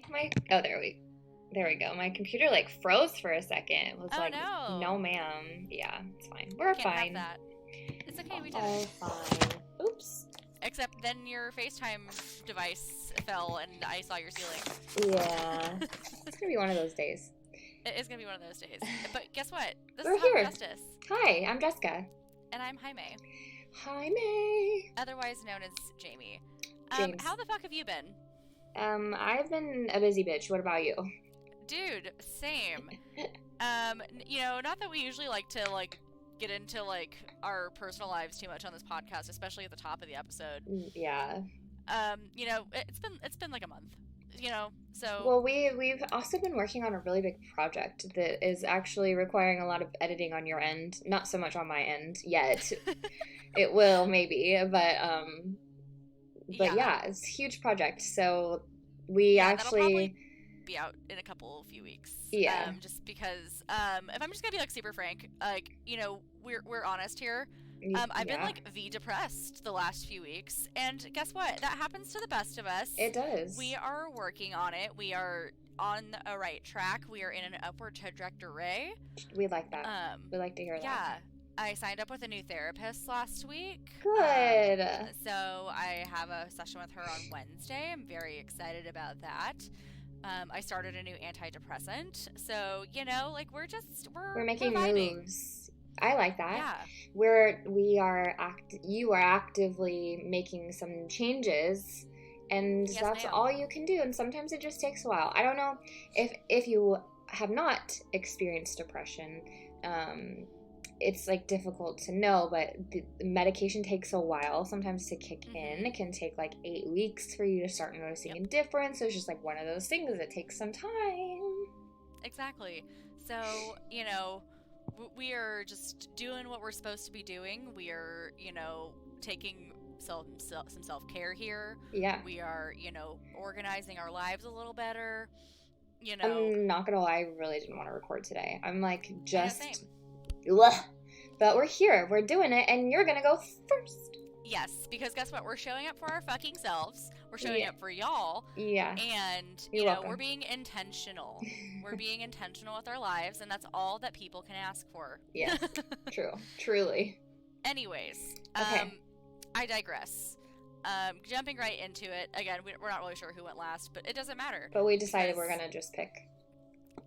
think there we go. My computer like froze for a second. It was like, no. no ma'am. Yeah, it's fine. We're Can't fine. have that. It's okay, we did All it. fine. Oops. Except then your FaceTime device fell and I saw your ceiling. Yeah. It's gonna be one of those days. It is gonna be one of those days. But guess what? This We're is Hot here. Justice. Hi, I'm Jessica. And I'm Jaime. Jaime. Otherwise known as Jamie. James. How the fuck have you been? I've been a busy bitch. What about you? Dude, same. Not that we usually like to get into our personal lives too much on this podcast, especially at the top of the episode. Yeah. It's been like a month. So well, we've also been working on a really big project that is actually requiring a lot of editing on your end. Not so much on my end yet. It will maybe, but yeah, it's a huge project. So we actually that'll probably be out in a few weeks. Yeah. Just because if I'm just gonna be super frank, we're honest here. I've been depressed the last few weeks, and guess what? That happens to the best of us. It does. We are working on it. We are on a right track. We are in an upward trajectory. We like that. We like to hear that. Yeah. I signed up with a new therapist last week. Good. So I have a session with her on Wednesday. I'm very excited about that. I started a new antidepressant. So, we're making vibing. moves. I like that. Yeah. You are actively making some changes, and yes, that's ma'am. all you can do. And sometimes it just takes a while. I don't know if you have not experienced depression. It's difficult to know, but the medication takes a while sometimes to kick in. It can take 8 weeks for you to start noticing a difference. So it's just one of those things that takes some time. Exactly. So, we are just doing what we're supposed to be doing. We are, taking some self-care here. Yeah. We are, organizing our lives a little better. I'm not gonna lie, I really didn't want to record today. I'm same. But we're here, we're doing it, and you're gonna go first. Yes, because guess what? We're showing up for our fucking selves. We're showing up for y'all. Yeah. And, we're being intentional. We're being intentional with our lives, and that's all that people can ask for. Yes, true. Truly. Anyways, okay. I digress. Jumping right into it, again, we're not really sure who went last, but it doesn't matter. But we decided we're gonna just pick.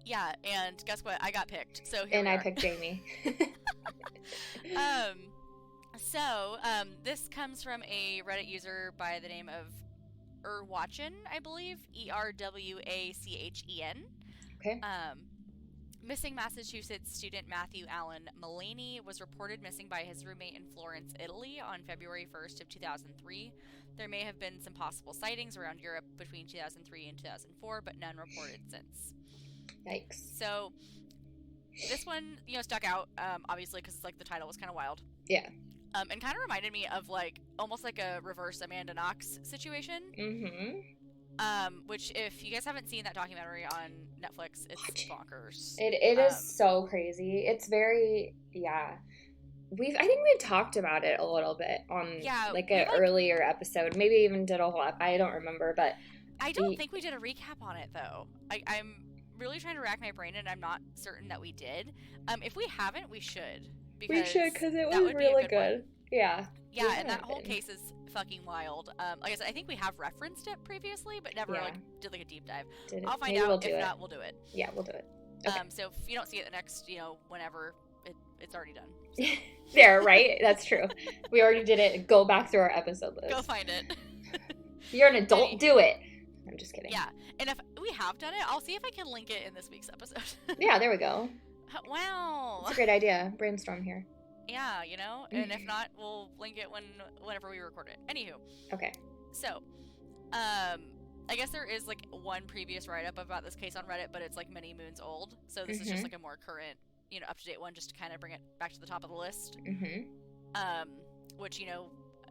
Yeah, and guess what? I got picked. So here and I picked Jamie. This comes from a Reddit user by the name of Erwacchen, I believe. ERWACHEN. Okay. Missing Massachusetts student Matthew Allen Mullaney was reported missing by his roommate in Florence, Italy on February 1st of 2003. There may have been some possible sightings around Europe between 2003 and 2004, but none reported since. Yikes. So this one, stuck out, obviously, because the title was kind of wild. Yeah. And kind of reminded me of almost like a reverse Amanda Knox situation. Mm-hmm. Which, if you guys haven't seen that documentary on Netflix, it's bonkers. It is so crazy. It's very, I think we've talked about it a little bit on an earlier episode. Maybe even did a whole, I don't remember, but I don't think we did a recap on it though. I'm really trying to rack my brain, and I'm not certain that we did. If we haven't, we should. Because it was really good. Yeah. Yeah, and that whole case is fucking wild. Like I said, I think we have referenced it previously, but never did a deep dive. I'll find out. If not, we'll do it. Yeah, we'll do it. Okay. So if you don't see it the next, whenever, it's already done. So. There, right? That's true. We already did it. Go back through our episode list. Go find it. You're an adult. Do it. I'm just kidding. Yeah, and if we have done it, I'll see if I can link it in this week's episode. Yeah, there we go. Wow. That's a great idea. Brainstorm here. Yeah, and if not, we'll link it whenever we record it. Anywho. Okay. So, I guess there is one previous write-up about this case on Reddit, but it's many moons old. So this is just a more current, up-to-date one, just to kind of bring it back to the top of the list. Which,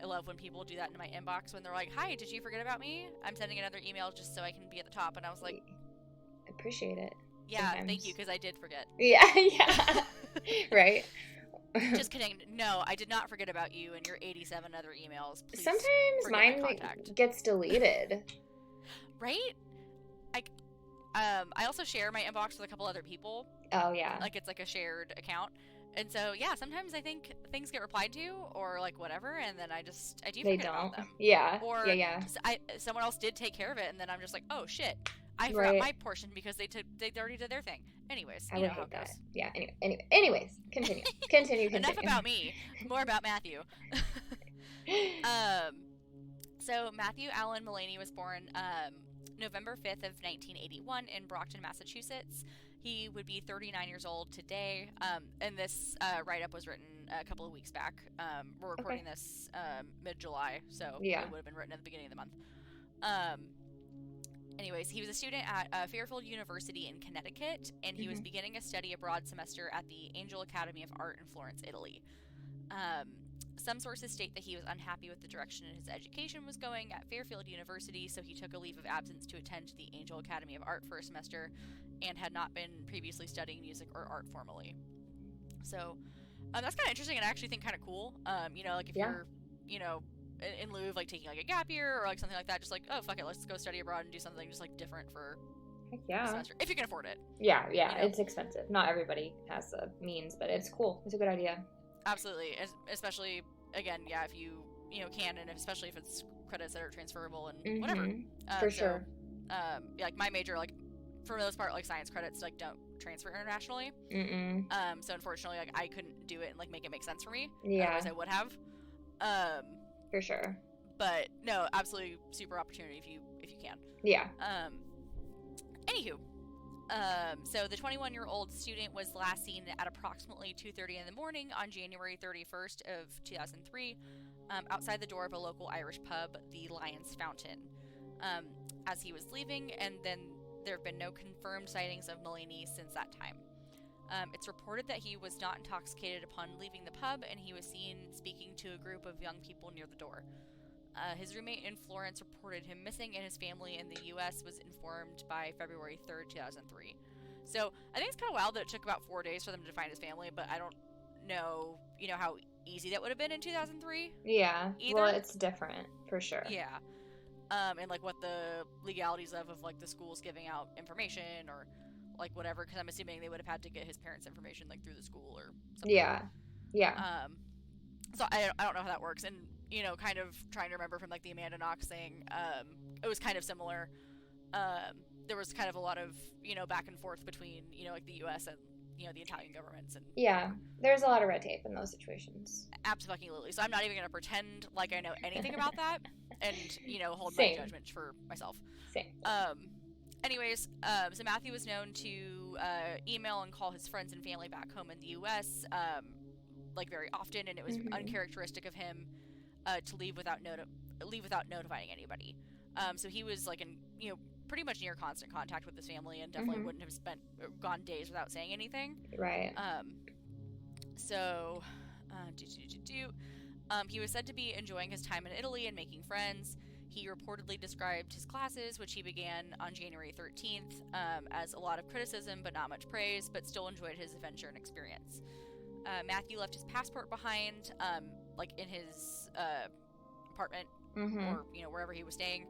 I love when people do that in my inbox when they're like, "Hi, did you forget about me? I'm sending another email just so I can be at the top." And I was like, I appreciate it. Yeah, thank you, because I did forget. Yeah. Right. Just kidding. No, I did not forget about you and your 87 other emails. Please sometimes mine gets deleted. Right? I also share my inbox with a couple other people. Oh, yeah. Like, it's like a shared account. And so, yeah, sometimes I think things get replied to or, like, whatever, and then I do forget about them. Yeah. Or yeah. someone else did take care of it, and then I'm just like, oh, shit. I forgot Right. my portion because they already did their thing. Anyways, I you would know how hate it that. goes. Yeah, anyways, continue. Continue. Enough about me. More about Matthew. So Matthew Allen Mullaney was born November 5th of 1981 in Brockton, Massachusetts. He would be 39 years old today, and this write-up was written a couple of weeks back. We're recording this mid-July, so it would have been written at the beginning of the month. Anyways, he was a student at Fairfield University in Connecticut, and he was beginning a study abroad semester at the Angel Academy of Art in Florence, Italy. Some sources state that he was unhappy with the direction his education was going at Fairfield University, so he took a leave of absence to attend the Angel Academy of Art for a semester and had not been previously studying music or art formally. So that's kind of interesting and I actually think kind of cool. You know, like if you're, you know, in lieu of like taking like a gap year or like something like that, just like, oh, fuck it, let's go study abroad and do something just like different for a semester, if you can afford it. Yeah, you know? It's expensive. Not everybody has the means, but it's cool. It's a good idea. Absolutely, especially again, if you can, and especially if it's credits that are transferable and whatever. For sure. Like my major, like for the most part, like science credits like don't transfer internationally. So unfortunately, like I couldn't do it and like make it make sense for me. Otherwise I would have. For sure. But no, absolutely super opportunity if you can. Yeah. Anywho. So the 21-year-old student was last seen at approximately 2:30 in the morning on January 31st of 2003 outside the door of a local Irish pub, the Lion's Fountain, as he was leaving, and then there have been no confirmed sightings of Mullaney since that time. It's reported that he was not intoxicated upon leaving the pub, and he was seen speaking to a group of young people near the door. His roommate in Florence reported him missing, and his family in the U.S. was informed by February 3rd, 2003. So I think it's kind of wild that it took about 4 days for them to find his family, but I don't know, how easy that would have been in 2003. Yeah, either. Well, it's different, for sure. Yeah. And, like, what the legalities of like, the schools giving out information or, like, whatever, because I'm assuming they would have had to get his parents' information, like, through the school or something. Yeah. So I don't know how that works, and kind of trying to remember from like the Amanda Knox thing, it was kind of similar. There was kind of a lot of back and forth between like the U.S. and the Italian governments, and there's a lot of red tape in those situations. Absolutely. So I'm not even going to pretend like I know anything about that, and hold my judgment for myself. Same. Anyways, so Matthew was known to email and call his friends and family back home in the U.S. Like very often, and it was uncharacteristic of him to leave without notifying anybody. So he was like in pretty much near constant contact with his family, and definitely wouldn't have gone days without saying anything. Right. So he was said to be enjoying his time in Italy and making friends. He reportedly described his classes, which he began on January 13th, as a lot of criticism but not much praise, but still enjoyed his adventure and experience. Matthew left his passport behind, like in his apartment or wherever he was staying.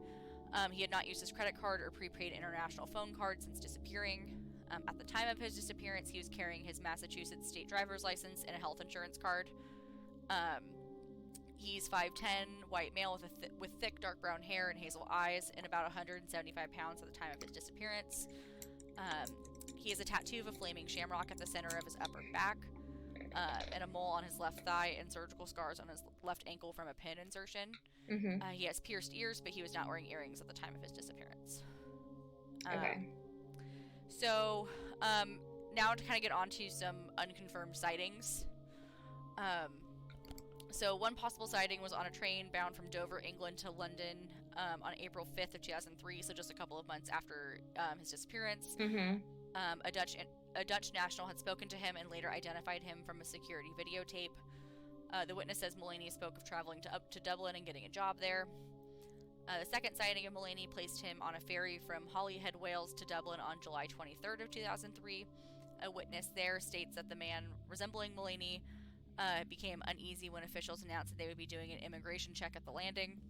He had not used his credit card or prepaid international phone card since disappearing. At the time of his disappearance, he was carrying his Massachusetts state driver's license and a health insurance card. He's 5'10", white male with thick dark brown hair and hazel eyes, and about 175 pounds at the time of his disappearance. He has a tattoo of a flaming shamrock at the center of his upper back. And a mole on his left thigh, and surgical scars on his left ankle from a pin insertion. He has pierced ears, but he was not wearing earrings at the time of his disappearance. Okay. So, now to kind of get onto some unconfirmed sightings. So one possible sighting was on a train bound from Dover, England to London on April 5th of 2003, so just a couple of months after his disappearance. A Dutch national had spoken to him and later identified him from a security videotape. The witness says Mullaney spoke of traveling up to Dublin and getting a job there. The second sighting of Mullaney placed him on a ferry from Holyhead, Wales to Dublin on July 23rd of 2003. A witness there states that the man resembling Mullaney became uneasy when officials announced that they would be doing an immigration check at the landing.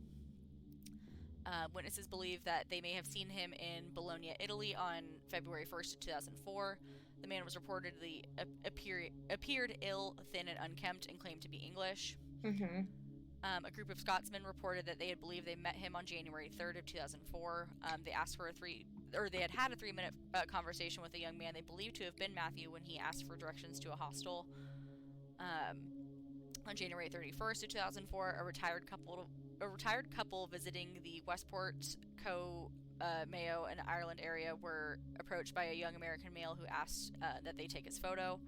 Witnesses believe that they may have seen him in Bologna, Italy on February 1st of 2004. The man was reportedly appeared ill, thin, and unkempt, and claimed to be English. Mm-hmm. A group of Scotsmen reported that they had believed they met him on January 3rd of 2004. They asked for they had had a 3-minute conversation with a young man they believed to have been Matthew when he asked for directions to a hostel. On January 31st of 2004, a retired couple visiting the Westport, Mayo, and Ireland area were approached by a young American male who asked that they take his photo.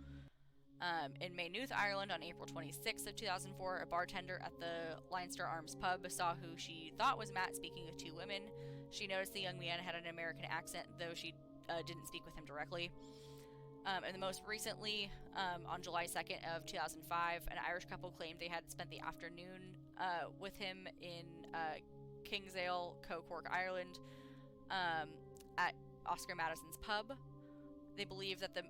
In Maynooth, Ireland, on April 26th of 2004, a bartender at the Leinster Arms pub saw who she thought was Matt speaking with 2 women. She noticed the young man had an American accent, though she didn't speak with him directly. And the most recently, on July 2nd of 2005, an Irish couple claimed they had spent the afternoon with him in Kinsale, Cork, Ireland, at Oscar Madison's pub. They believe that the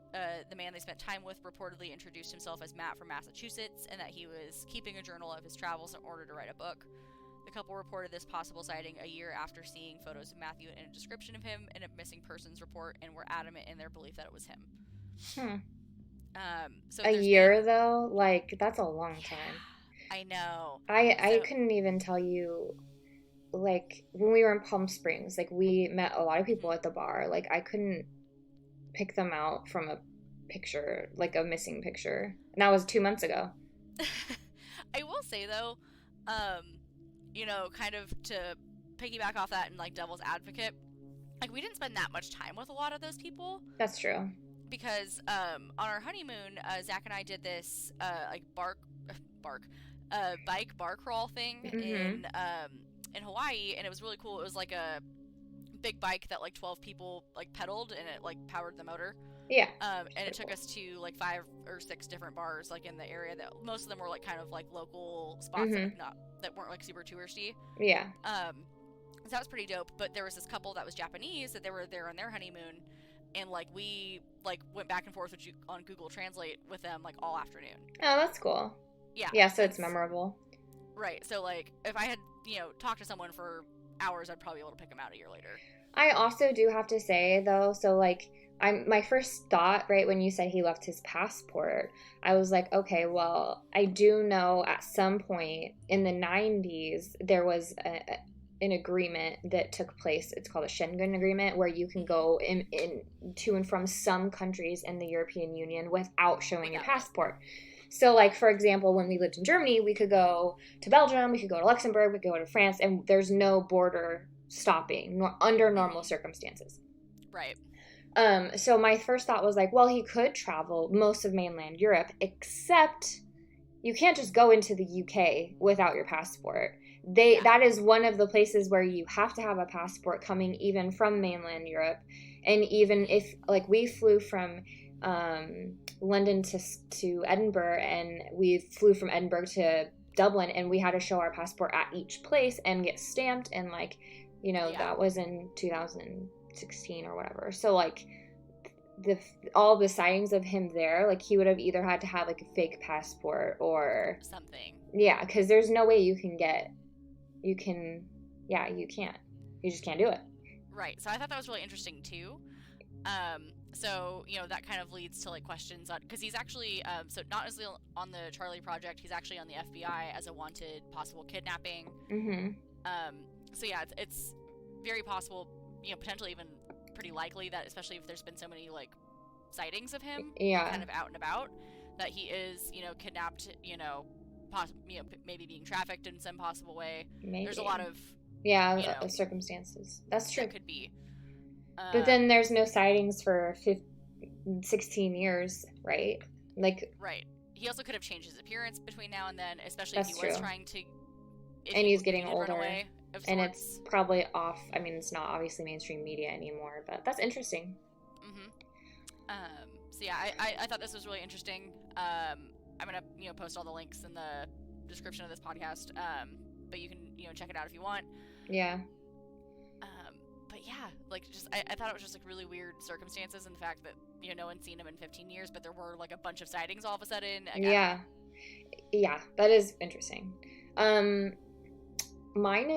man they spent time with reportedly introduced himself as Matt from Massachusetts, and that he was keeping a journal of his travels in order to write a book. The couple reported this possible sighting a year after seeing photos of Matthew and a description of him in a missing persons report, and were adamant in their belief that it was him. So a year though, like, that's a long time. I know. I couldn't even tell you, like, when we were in Palm Springs, like, we met a lot of people at the bar. Like, I couldn't pick them out from a picture, like a missing picture. And that was 2 months ago. I will say though, kind of to piggyback off that and like devil's advocate, like, we didn't spend that much time with a lot of those people. That's true. Because on our honeymoon, Zach and I did this bike bar crawl thing in Hawaii, and it was really cool. It was like a big bike that like 12 people like pedaled, and it like powered the motor. Yeah. And it took us to like 5 or 6 different bars like in the area that most of them were like kind of like local spots that weren't like super touristy. Yeah. So that was pretty dope. But there was this couple that was Japanese that they were there on their honeymoon. And, like, we, like, went back and forth on Google Translate with them, like, all afternoon. Oh, that's cool. Yeah. Yeah, so it's memorable. Right. So, like, if I had, talked to someone for hours, I'd probably be able to pick them out a year later. I also do have to say, though, so, like, my first thought, right, when you said he left his passport, I was like, okay, well, I do know at some point in the 90s, there was an agreement that took place. It's called a Schengen agreement, where you can go in to and from some countries in the European Union without showing your passport. So, like, for example, when we lived in Germany, we could go to Belgium, we could go to Luxembourg, we could go to France, and there's no border stopping under normal circumstances. Right. So my first thought was like, well, he could travel most of mainland Europe, except you can't just go into the UK without your passport. That is one of the places where you have to have a passport coming even from mainland Europe. And even if, like, we flew from London to Edinburgh, and we flew from Edinburgh to Dublin, and we had to show our passport at each place and get stamped, and, like, that was in 2016 or whatever. So, like, all the sightings of him there, like, he would have either had to have, like, a fake passport or something. Yeah, because there's no way you can't. You just can't do it. Right. So I thought that was really interesting too. So, that kind of leads to, like, questions on, because he's actually, so not as on the Charlie Project, he's actually on the FBI as a wanted possible kidnapping. So yeah, it's very possible, potentially even pretty likely that, especially if there's been so many, like, sightings of him kind of out and about, that he is, kidnapped, maybe being trafficked in some possible way. Maybe. There's a lot of circumstances. That's true. That could be. But then there's no sightings for 16 years, right? Like, right. He also could have changed his appearance between now and then, especially That's if he true. was trying to. And he's getting older. And it's probably off. I mean, it's not obviously mainstream media anymore, but that's interesting. So yeah, I thought this was really interesting. I'm gonna post all the links in the description of this podcast. But you can check it out if you want. Yeah. But yeah, like, just I thought it was just, like, really weird circumstances, and the fact that no one's seen him in 15 years, but there were, like, a bunch of sightings all of a sudden. Yeah, that is interesting. Mine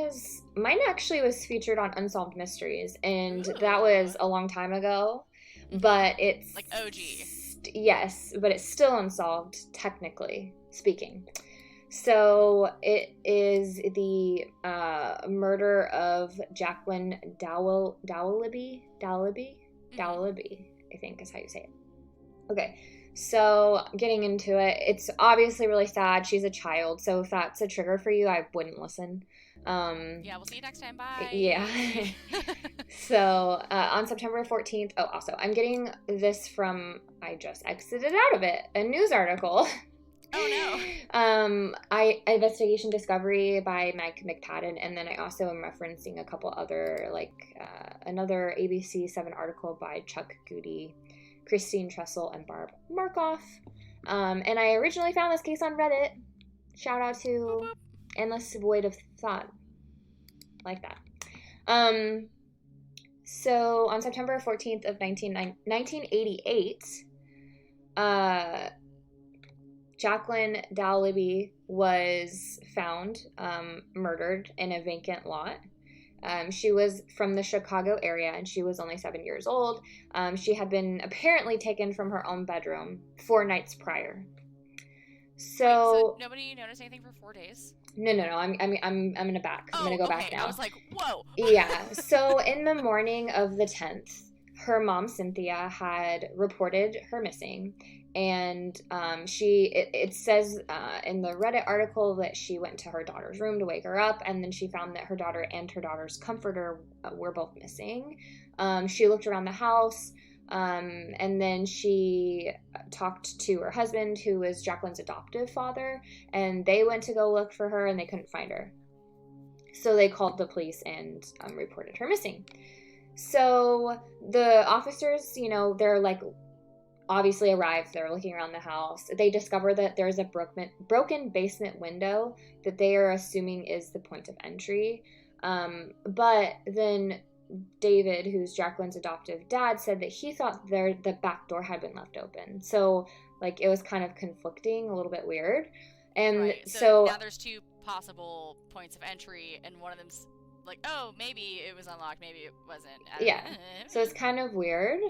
actually was featured on Unsolved Mysteries, and Ooh. that was a long time ago, but it's... Like OG. Yes, but it's still unsolved, technically speaking. So it is the murder of Jacqueline Dowliby, I think is how you say it. Okay, so getting into it, it's obviously really sad. She's a child, so if that's a trigger for you, I wouldn't listen. Yeah, we'll see you next time. Bye. Yeah. So on September 14th, also, I'm getting this from, I just exited out of it, a news article. Oh no. Investigation Discovery by Mike McPadden, and then I also am referencing a couple other, like another ABC 7 article by Chuck Goody, Christine Trussell, and Barb Markoff. And I originally found this case on Reddit. Shout out to Endless Void of Thought. Like that. So on September 14th of 1988, Jacqueline Dowliby was found murdered in a vacant lot. She was from the Chicago area, and she was only 7 years old. She had been apparently taken from her own bedroom 4 nights prior. So nobody noticed anything for 4 days? No. I'm gonna back. I'm gonna go back now. I was like, whoa. Yeah. So in the morning of the 10th, her mom Cynthia had reported her missing, and it says in the Reddit article that she went to her daughter's room to wake her up, and then she found that her daughter and her daughter's comforter were both missing. She looked around the house. And then she talked to her husband, who was Jacqueline's adoptive father, and they went to go look for her, and they couldn't find her. So they called the police and reported her missing. So the officers, they're like obviously arrived. They're looking around the house. They discover that there's a broken basement window that they are assuming is the point of entry. But then David, who's Jacqueline's adoptive dad, said that he thought the back door had been left open. So, like, it was kind of conflicting, a little bit weird. And right. So now there's 2 possible points of entry, and one of them's like, oh, maybe it was unlocked, maybe it wasn't. Yeah. So it's kind of weird.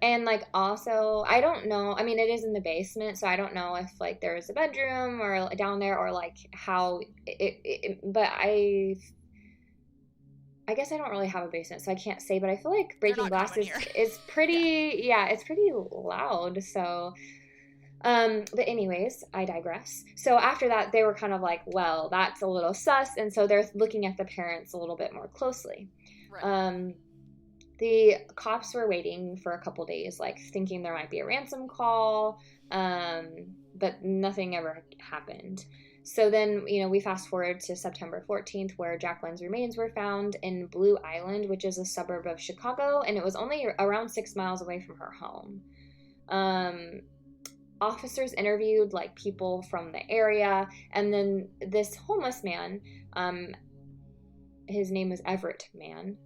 And, like, also, I don't know. I mean, it is in the basement, so I don't know if, like, there was a bedroom or down there, or, like, how but I guess I don't really have a basement, so I can't say, but I feel like breaking glass is pretty, it's pretty loud, so, but anyways, I digress. So after that, they were kind of like, well, that's a little sus, and so they're looking at the parents a little bit more closely. Right. The cops were waiting for a couple days, like, thinking there might be a ransom call, but nothing ever happened. So then, we fast forward to September 14th, where Jacqueline's remains were found in Blue Island, which is a suburb of Chicago, and it was only around 6 miles away from her home. Officers interviewed, like, people from the area, and then this homeless man, his name was Everett Mann.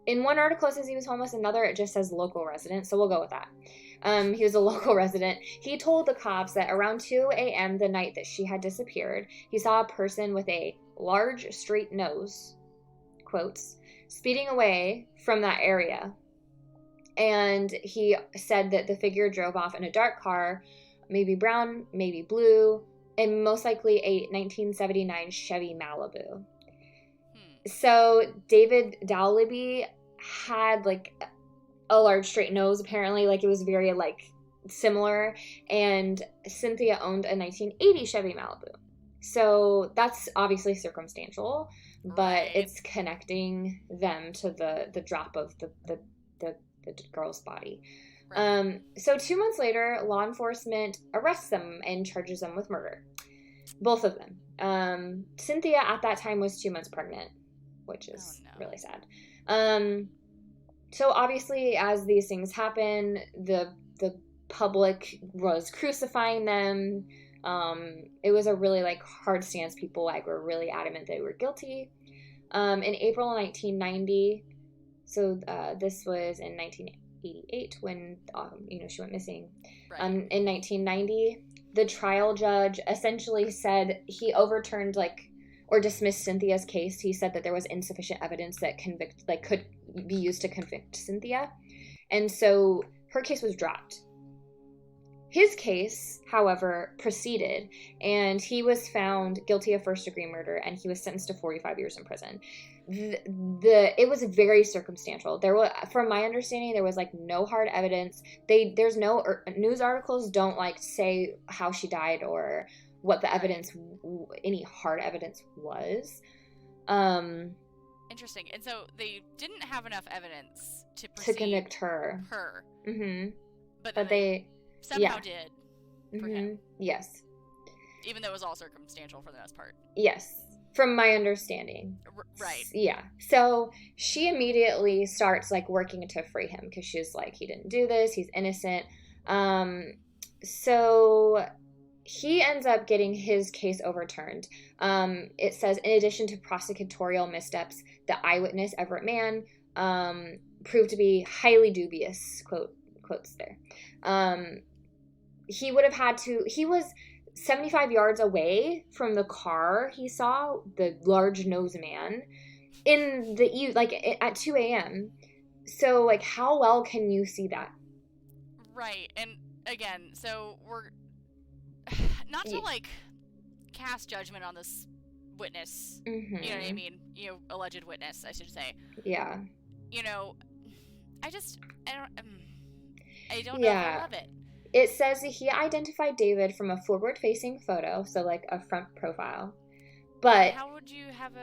In one article it says he was homeless, another it just says local resident, so we'll go with that. He was a local resident. He told the cops that around 2 a.m. the night that she had disappeared, he saw a person with a large straight nose, quotes, speeding away from that area. And he said that the figure drove off in a dark car, maybe brown, maybe blue, and most likely a 1979 Chevy Malibu. So David Dowliby had, like, a large straight nose, apparently, like, it was very, like, similar, and Cynthia owned a 1980 Chevy Malibu. So that's obviously circumstantial, but it's connecting them to the drop of the girl's body. Right. So 2 months later, law enforcement arrests them and charges them with murder. Both of them. Cynthia at that time was 2 months pregnant, which is really sad. So obviously, as these things happen, the public was crucifying them. It was a really, like, hard stance. People, like, were really adamant they were guilty. In April 1990, so this was in 1988 when she went missing. Right. In 1990, the trial judge essentially said he overturned, like, or dismiss Cynthia's case. He said that there was insufficient evidence that could be used to convict Cynthia. And so her case was dropped. His case, however, proceeded, and he was found guilty of first-degree murder, and he was sentenced to 45 years in prison. It was very circumstantial. From my understanding, there was like no hard evidence. There's no news articles don't like say how she died or what the evidence, any hard evidence was. Interesting. And so they didn't have enough evidence to convict her. Mm-hmm. But they somehow did for him. Yes. Even though it was all circumstantial for the most part. Yes. From my understanding. Right. Yeah. So she immediately starts like working to free him because she's like, he didn't do this. He's innocent. So he ends up getting his case overturned. It says, in addition to prosecutorial missteps, the eyewitness, Everett Mann, proved to be highly dubious, quotes there. He would have had to, he was 75 yards away from the car he saw, the large nose man, in the, like, at 2 a.m. So, like, how well can you see that? Right. And, again, so we're, not to, like, cast judgment on this witness, mm-hmm. you know what I mean? Alleged witness, I should say. Yeah. I don't know if I love it. It says that he identified David from a forward-facing photo, so like a front profile. But how would you have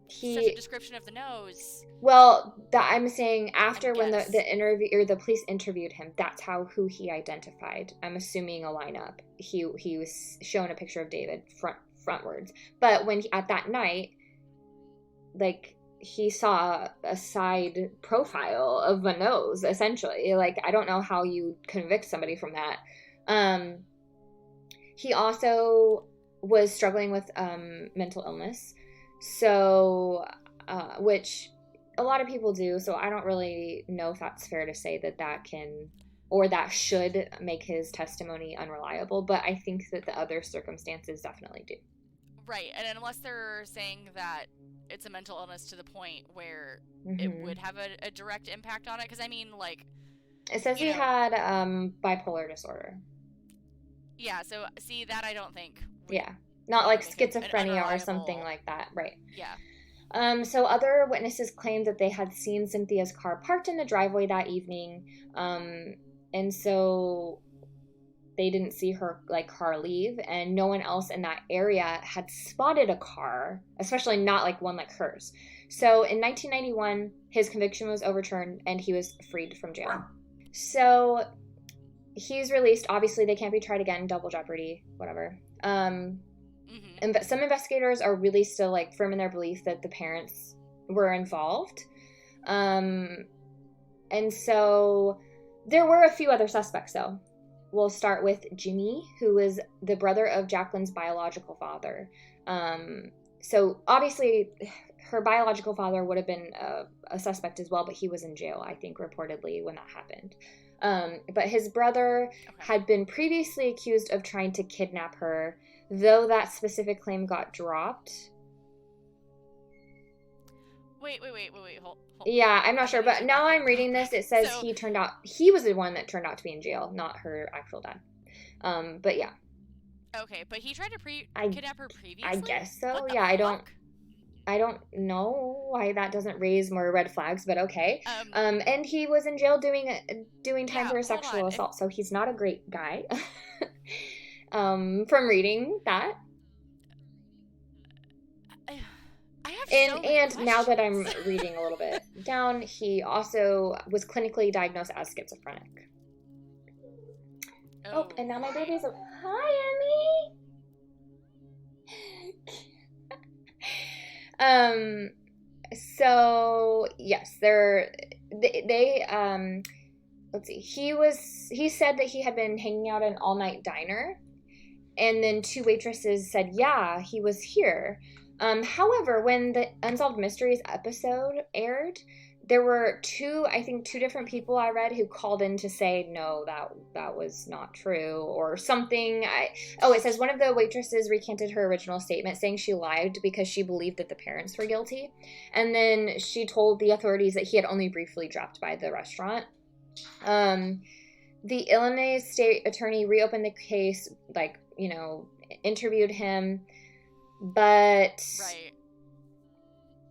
such a description of the nose? Well, I'm saying after when the interview or the police interviewed him, that's who he identified. I'm assuming a lineup. He was shown a picture of David frontwards, but when at that night, like, he saw a side profile of a nose, essentially. Like, I don't know how you convict somebody from that. He also was struggling with mental illness, so which a lot of people do, so I don't really know if that's fair to say that can or that should make his testimony unreliable, but I think that the other circumstances definitely do. Right, and unless they're saying that it's a mental illness to the point where mm-hmm. it would have a direct impact on it, because I mean, like, it says he had bipolar disorder. Yeah, so see, that I don't think not like schizophrenia or something like that, right? Yeah. So other witnesses claimed that they had seen Cynthia's car parked in the driveway that evening, and so they didn't see her car leave, and no one else in that area had spotted a car, especially not like one like hers. So in 1991, his conviction was overturned and he was freed from jail. So he's released. Obviously, they can't be tried again. Double jeopardy, whatever. And some investigators are really still like firm in their belief that the parents were involved. And so there were a few other suspects, though. We'll start with Jimmy, who is the brother of Jacqueline's biological father. So obviously, her biological father would have been a suspect as well, but he was in jail, I think, reportedly, when that happened. But his brother had been previously accused of trying to kidnap her, though that specific claim got dropped. Wait, hold. Yeah, I'm not sure, but now I'm reading this. It says he was the one that turned out to be in jail, not her actual dad. But yeah. Okay, but he tried to kidnap her previously? I guess so. Yeah, I don't know why that doesn't raise more red flags, but okay. And he was in jail doing time for a sexual assault, so he's not a great guy. From reading that. And now that I'm reading a little bit down, he also was clinically diagnosed as schizophrenic. Oh, and now my baby's hi, Emmy. So yes, they let's see. He said that he had been hanging out at an all-night diner, and then two waitresses said, yeah, he was here. However, when the Unsolved Mysteries episode aired, there were two different people I read who called in to say, no, that was not true or something. It says one of the waitresses recanted her original statement, saying she lied because she believed that the parents were guilty. And then she told the authorities that he had only briefly dropped by the restaurant. The Illinois state attorney reopened the case, interviewed him, but right.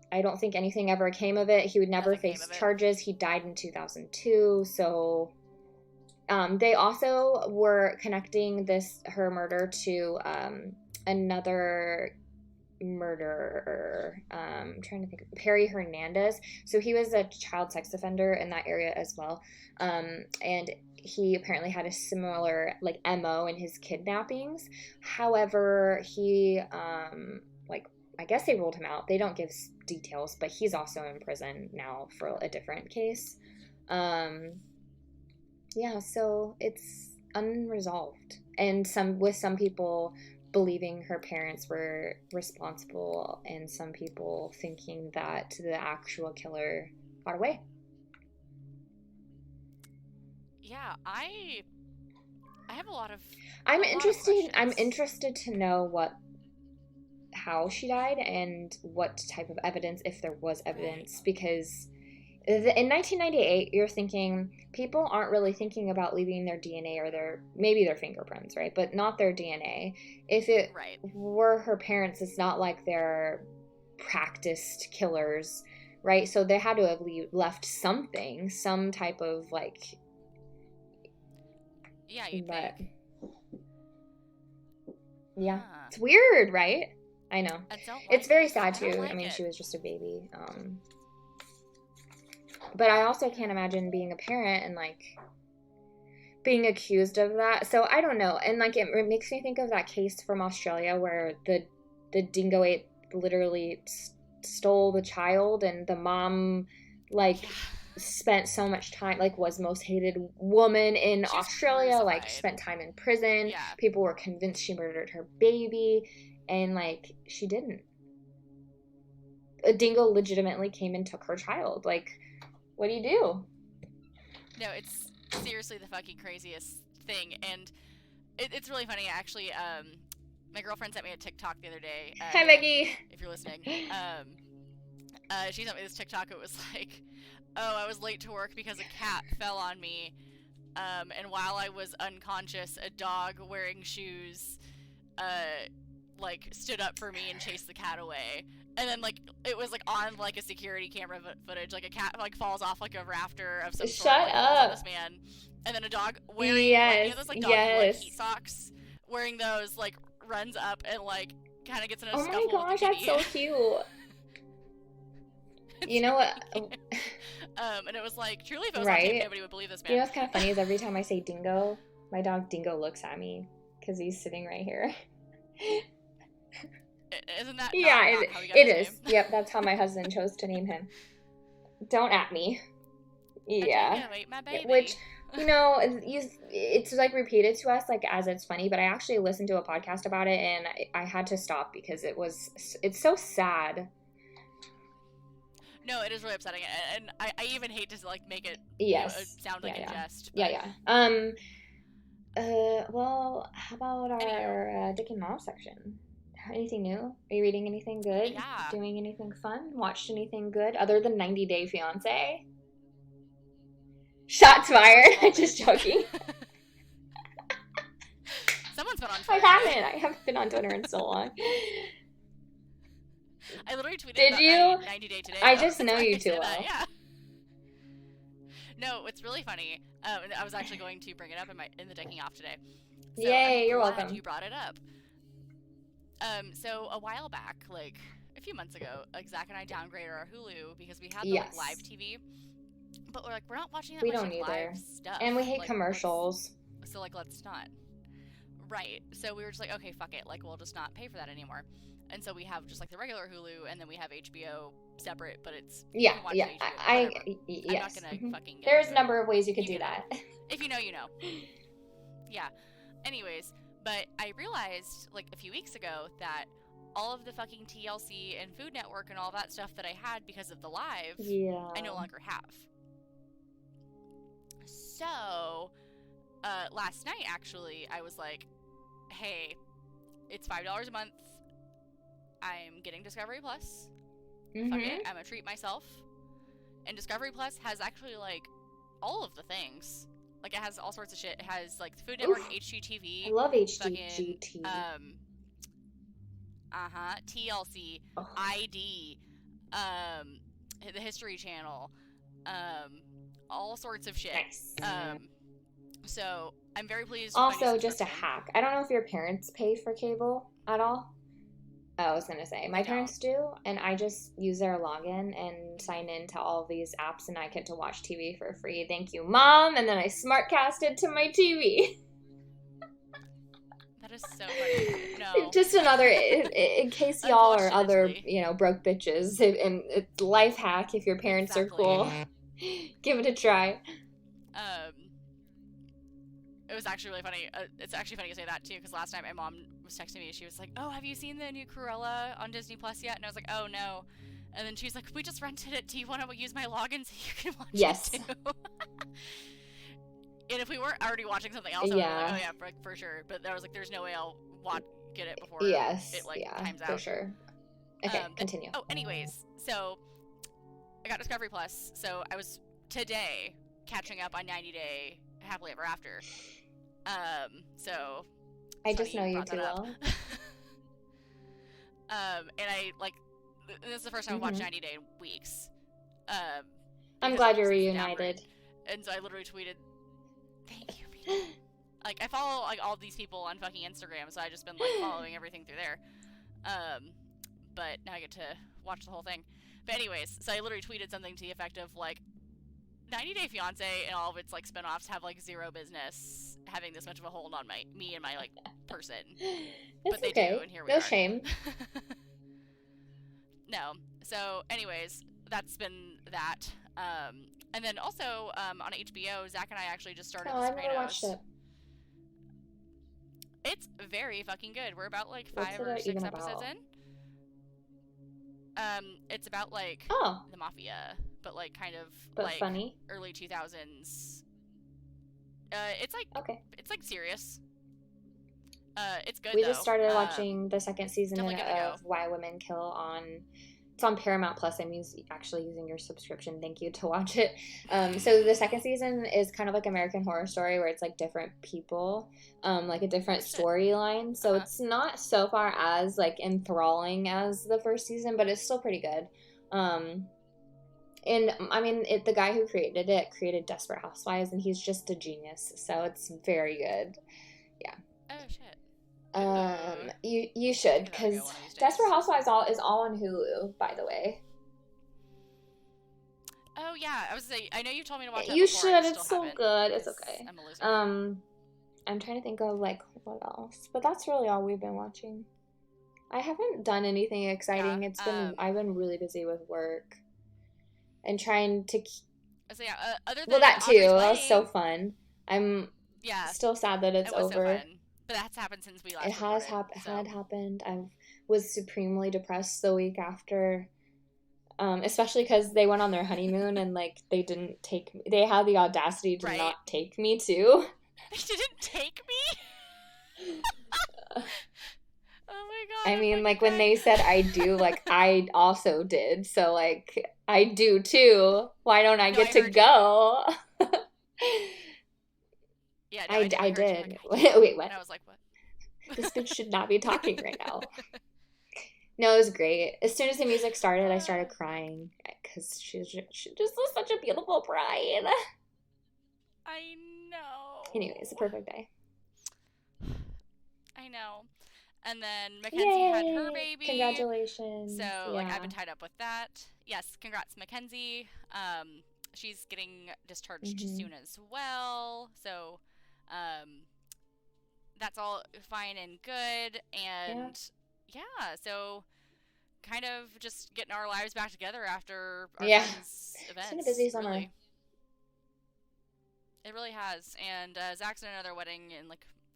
I don't think anything ever came of it. He would never face charges. He died in 2002. So they also were connecting her murder to another murderer. I'm trying to think. Perry Hernandez. So he was a child sex offender in that area as well. And he apparently had a similar MO in his kidnappings. However, he I guess they ruled him out. They don't give details, but he's also in prison now for a different case. So it's unresolved. And some people believing her parents were responsible, and some people thinking that the actual killer got away. Yeah, I have a lot of I'm interested to know how she died and what type of evidence, if there was evidence, because in 1998, you're thinking people aren't really thinking about leaving their DNA or maybe their fingerprints, right? But not their DNA. If it were her parents, it's not like they're practiced killers, right? So they had to have left something, some type of Yeah, you'd think. Yeah, it's weird, right? I know. It's very sad too. I mean, she was just a baby. But I also can't imagine being a parent and being accused of that. So I don't know. And it makes me think of that case from Australia where the dingo literally stole the child, and the mom spent so much time, was most hated woman in Australia, spent time in prison. Yeah. People were convinced she murdered her baby, and she didn't. A dingo legitimately came and took her child. What do you do? No, it's seriously the fucking craziest thing, and it's really funny actually. My girlfriend sent me a TikTok the other day. Hi, Becky. If you're listening, she sent me this TikTok. It was I was late to work because a cat fell on me, and while I was unconscious, a dog wearing shoes, stood up for me and chased the cat away. And then it was on a security camera footage, a cat falls off a rafter of some sort. Shut up. This man, and then a dog wearing those dog heat socks, wearing those runs up and kind of gets in a scuffle. Oh my gosh, that's so cute. You know what? And it was truly, if it was on tape, nobody would believe this man. You know what's kind of funny is every time I say Dingo, my dog Dingo looks at me because he's sitting right here. Isn't that not how he got it his is. name? Yep, that's how my husband chose to name him. Don't at me. Yeah. Wait, my baby. Which, it's repeated to us as it's funny, but I actually listened to a podcast about it and I had to stop because it's so sad. No, it is really upsetting, and I even hate to make it sound like a jest. But... Well, how about our Dick and Mom section? Anything new? Are you reading anything good? Yeah. Doing anything fun? Watched anything good other than 90 Day Fiancé? Shots fired. I'm just joking. Someone's been on Twitter. I haven't been on Twitter in so long. I literally tweeted Did about you? 90 Day today. I just know you too well. Yeah. No, it's really funny. And I was actually going to bring it up in the decking off today. So Yay, you're welcome. You brought it up. So a while back, a few months ago, Zach and I downgraded our Hulu because we had the live TV, but we're not watching that much live stuff. And we hate commercials. So let's not. Right. So we were just okay, fuck it. We'll just not pay for that anymore. And so we have just the regular Hulu, and then we have HBO separate, but it's yes. I'm not gonna fucking. There's a number of ways you could do that. If you know, you know. Yeah. Anyways, but I realized a few weeks ago that all of the fucking TLC and Food Network and all that stuff that I had because of the live, I no longer have. So, last night, actually, I was like, hey, it's $5 a month. I'm getting Discovery Plus. Fuck it, I'm gonna treat myself. And Discovery Plus has actually, like, all of the things. Like, it has all sorts of shit. It has, like, the Food Network, HGTV. I love HGTV. TLC, ID, the History Channel, all sorts of shit. Nice. So I'm very pleased. Also, just a hack. I don't know if your parents pay for cable at all. I was gonna say my parents do, and I just use their login and sign into all of these apps, and I get to watch TV for free. Thank you, Mom. And then I SmartCast it to my TV. That is so funny. No. Just another, in case y'all are other, broke bitches, and it's life hack if your parents are cool. Give it a try. It was actually really funny. It's actually funny you say that, too, because last night my mom was texting me. She was like, oh, have you seen the new Cruella on Disney Plus yet? And I was like, oh, no. And then she's like, we just rented it. Do you want to use my login so you can watch it, too? And if we weren't already watching something else, I would be like, oh, yeah, for sure. But I was like, there's no way I'll get it before it, times out. For sure. Okay, continue. Anyways, so I got Discovery Plus. So I was, today, catching up on 90 Day Happily Ever After. So I just know you too well. And I this is the first time I've watched 90 Day in weeks. I'm glad you're reunited. And so I literally tweeted, "Thank you, people." Like, I follow all these people on fucking Instagram, so I just been following everything through there. But now I get to watch the whole thing. But anyways, so I literally tweeted something to the effect of 90 Day Fiancé and all of its spinoffs have zero business having this much of a hold on me and my person. But they do, and here we are. No shame. No. So anyways, that's been that. And then also on HBO, Zach and I actually just started The Sopranos. I never watched it. It's very fucking good. We're about 5 or 6 episodes in. It's about the mafia, but but funny, early 2000s. It's it's serious. It's good. We just started watching the second season of Why Women Kill on. It's on Paramount Plus. I'm actually using your subscription. Thank you to watch it. So the second season is kind of like American Horror Story, where it's different people, a different storyline. So it's not so far as enthralling as the first season, but it's still pretty good. And I mean, the guy who created it created Desperate Housewives, and he's just a genius. So it's very good. Yeah. Oh shit. You should, because Desperate Housewives is all on Hulu, by the way. Oh yeah, I was saying, I know you told me to watch that You before, should. It's so good. It's okay. I'm a loser. I'm trying to think of what else, but that's really all we've been watching. I haven't done anything exciting. Yeah, I've been really busy with work and trying to. So yeah, other than that too. That was so fun. I'm still sad that it's over. So fun. But that's happened since we last recorded. Had happened. I was supremely depressed the week after, especially because they went on their honeymoon and they didn't take me. They had the audacity to not take me too. They didn't take me? Oh my god. I mean, when they said I do, I also did. So I do too. Why don't I get to go? Yeah, no, I did. Wait, what? And I was like, what? This bitch should not be talking right now. No, it was great. As soon as the music started, I started crying because she just was such a beautiful bride. I know. Anyways, a perfect day. I know. And then Mackenzie had her baby. Congratulations. So I've been tied up with that. Yes, congrats, Mackenzie. She's getting discharged soon as well. So that's all fine and good. And so kind of just getting our lives back together after our friends' events. It's been a busy summer. Really. It really has. And Zach's in another wedding in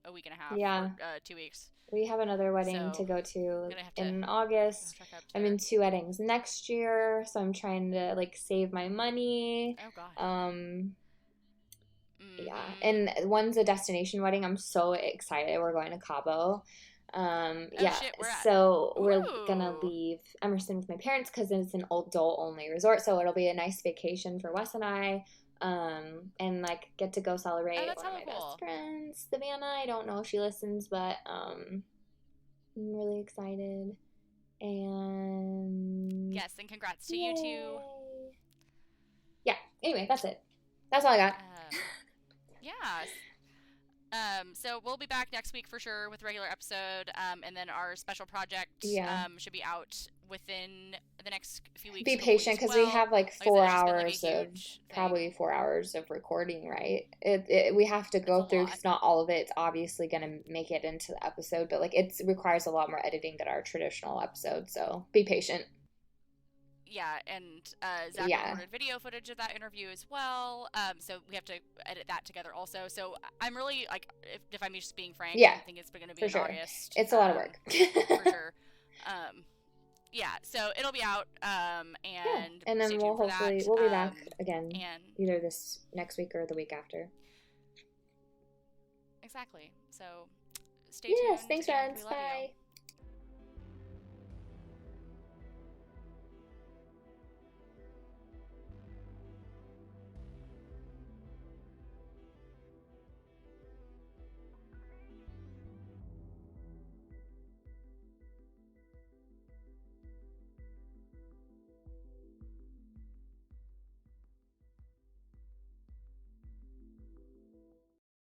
a week and a half, Yeah. or 2 weeks. We have another wedding to go to in August. I'm in 2 weddings next year, so I'm trying to like save my money. Oh God. Yeah, and one's a destination wedding. I'm so excited. We're going to Cabo. Yeah, shit, where at? so we're Ooh. gonna leave Emerson with my parents because it's an adult only resort. So it'll be a nice vacation for Wes and I. And like get to go celebrate one of my best friends, Savannah. I don't know if she listens, but I'm really excited. And yes, and congrats to you too. Yeah. Anyway, that's it. That's all I got. Yeah. So we'll be back next week for sure with a regular episode, and then our special project should be out within the next few weeks. Be patient because we have like 4 hours probably 4 hours of recording, right? We have to go through because not all of it's obviously going to make it into the episode, but like it requires a lot more editing than our traditional episode, so be patient. Yeah, and Zach recorded video footage of that interview as well. So we have to edit that together also. So I'm really, like, if I'm just being frank, I think it's going to be in August. It's a lot of work. For sure. Yeah, so it'll be out, and then we'll hopefully, we'll be back again either this next week or the week after. Exactly. So stay tuned. Yes, thanks, friends. Bye.